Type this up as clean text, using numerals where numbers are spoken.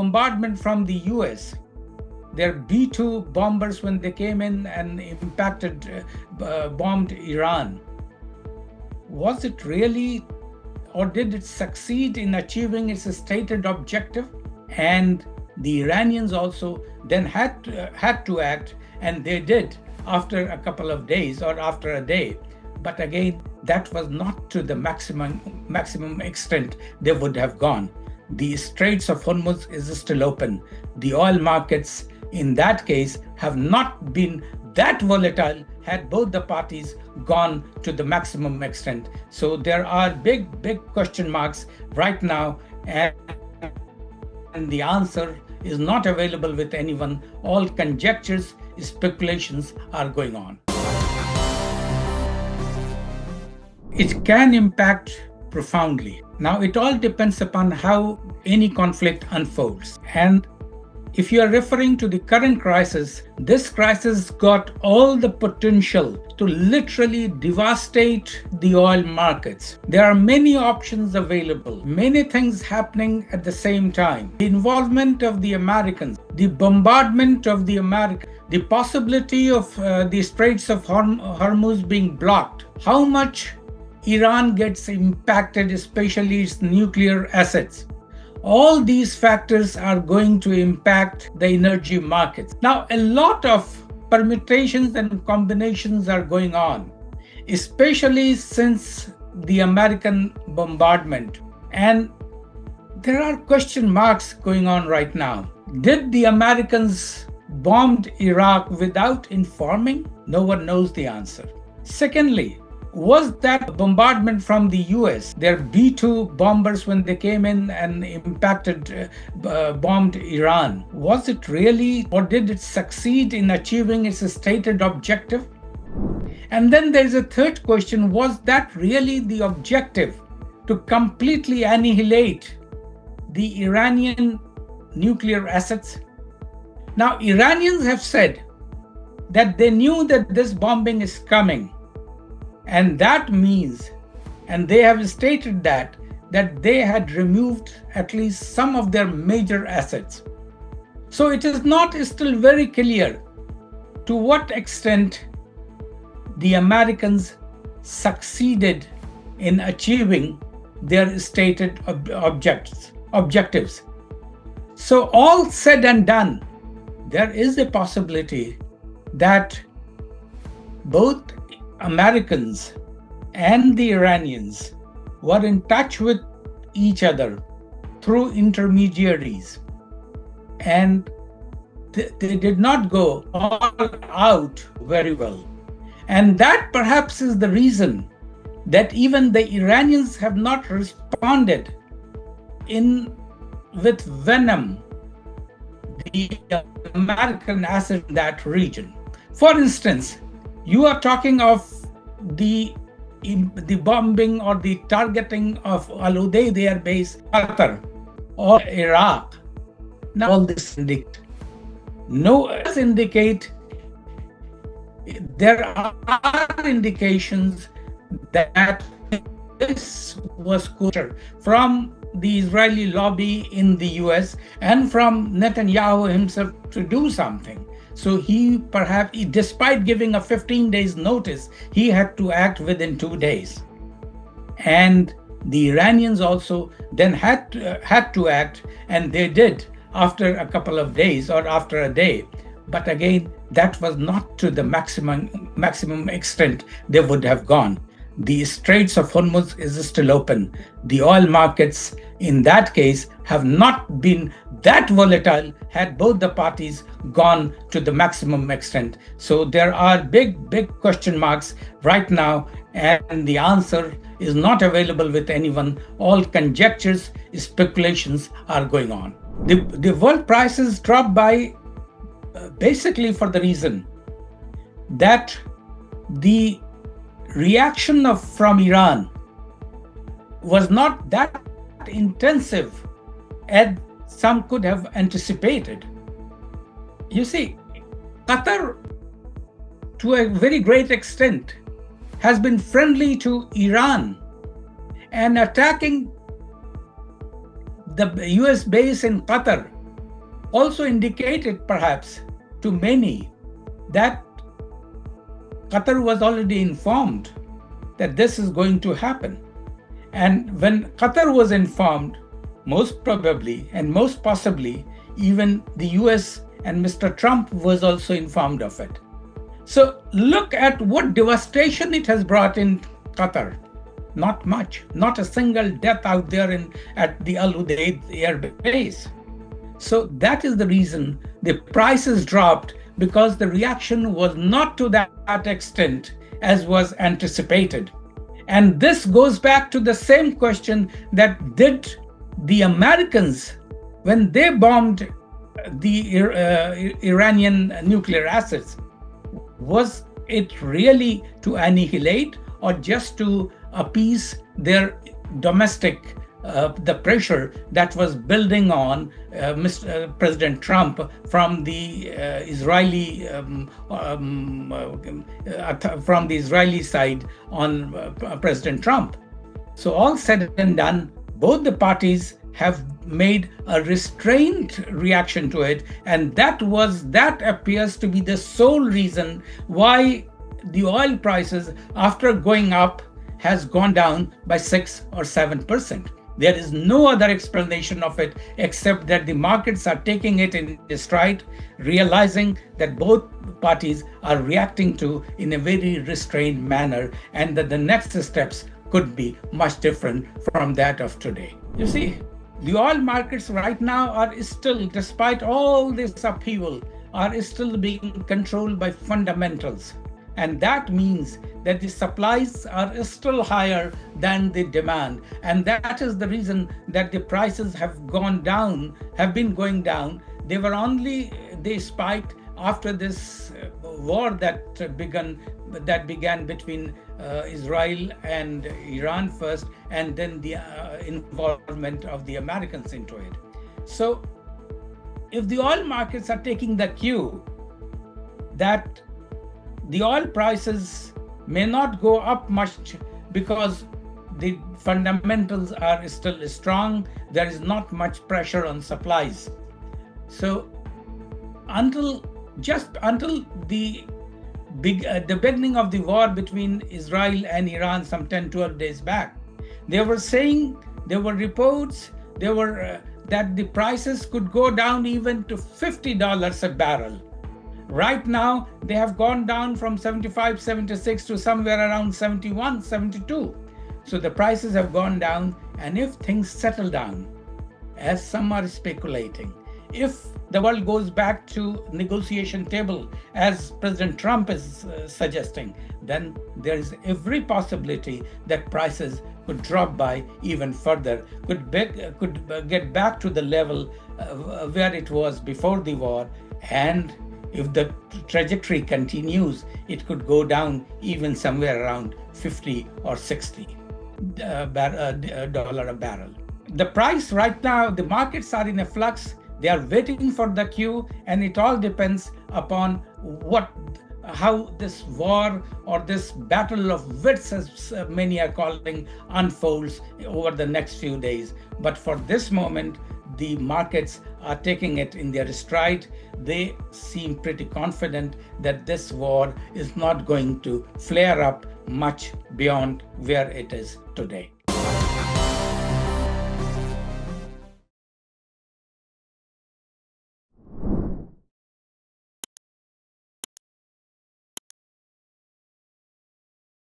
bombardment from the US, their B-2 bombers, when they came in and bombed Iran, was it really, or did it succeed in achieving its stated objective? And the Iranians also then had to act, and they did after a couple of days or after a day. But again, that was not to the maximum extent they would have gone. The Straits of Hormuz is still open. The oil markets in that case have not been that volatile had both the parties gone to the maximum extent. So there are big question marks right now, and the answer is not available with anyone. All conjectures, speculations are going on. It can impact profoundly. Now, it all depends upon how any conflict unfolds. And if you are referring to the current crisis, this crisis got all the potential to literally devastate the oil markets. There are many options available, many things happening at the same time. The involvement of the Americans, the bombardment of the Americans, the possibility of the Straits of Hormuz being blocked, how much Iran gets impacted, especially its nuclear assets. All these factors are going to impact the energy markets. Now, a lot of permutations and combinations are going on, especially since the American bombardment. And there are question marks going on right now. Did the Americans bomb Iraq without informing? No one knows the answer. Secondly, was that bombardment from the US, their B-2 bombers, when they came in and bombed Iran, was it really, or did it succeed in achieving its stated objective? And then there's a third question, was that really the objective, to completely annihilate the Iranian nuclear assets? Now, Iranians have said that they knew that this bombing is coming. And that means, and they have stated that they had removed at least some of their major assets. So it is not still very clear to what extent the Americans succeeded in achieving their stated objectives. So all said and done, there is a possibility that both Americans and the Iranians were in touch with each other through intermediaries, and they did not go all out very well. And that perhaps is the reason that even the Iranians have not responded with venom the American assets in that region. For instance, you are talking of the bombing or the targeting of Al Udeid Air Base, Qatar, or Iraq. Now, all this indicate there are indications that this was kosher from the Israeli lobby in the US and from Netanyahu himself to do something. So he perhaps, despite giving a 15 days notice, he had to act within 2 days. And the Iranians also then had to act, and they did after a couple of days or after a day. But again, that was not to the maximum extent they would have gone. The Straits of Hormuz is still open. The oil markets in that case have not been that volatile had both the parties gone to the maximum extent. So there are big question marks right now, and the answer is not available with anyone. All conjectures, speculations are going on. The world prices dropped by basically for the reason that the reaction from Iran was not that intensive as some could have anticipated. You see, Qatar, to a very great extent, has been friendly to Iran, and attacking the US base in Qatar also indicated perhaps to many that Qatar was already informed that this is going to happen. And when Qatar was informed, most probably and most possibly, even the US and Mr. Trump was also informed of it. So look at what devastation it has brought in Qatar. Not much, not a single death out there at the Al Udeid air base. So that is the reason the prices dropped, because the reaction was not to that extent as was anticipated. And this goes back to the same question that did the Americans, when they bombed the Iranian nuclear assets, was it really to annihilate or just to appease their domestic the pressure that was building on President Trump from the Israeli side on President Trump. So all said and done, both the parties have made a restrained reaction to it, and that appears to be the sole reason why the oil prices, after going up, has gone down by 6 or 7%. There is no other explanation of it except that the markets are taking it in stride, realizing that both parties are reacting to in a very restrained manner, and that the next steps could be much different from that of today. You see, the oil markets right now are still, despite all this upheaval, are still being controlled by fundamentals. And that means that the supplies are still higher than the demand. And that is the reason that the prices have been going down. They spiked after this war that began between Israel and Iran first, and then the involvement of the Americans into it. So if the oil markets are taking the cue that the oil prices may not go up much because the fundamentals are still strong, there is not much pressure on supplies. So until the beginning of the war between Israel and Iran some 10-12 days back, there were reports that the prices could go down even to $50 a barrel. Right now, they have gone down from 75, 76 to somewhere around 71, 72. So the prices have gone down, and if things settle down, as some are speculating, if the world goes back to negotiation table, as President Trump is suggesting, then there is every possibility that prices could drop by even further, could get back to the level where it was before the war, and if the trajectory continues, it could go down even somewhere around 50 or 60 dollar a barrel. The price right now, the markets are in a flux. They are waiting for the cue, and it all depends upon how this war or this battle of wits, as many are calling, unfolds over the next few days. But for this moment, the markets are taking it in their stride. They seem pretty confident that this war is not going to flare up much beyond where it is today.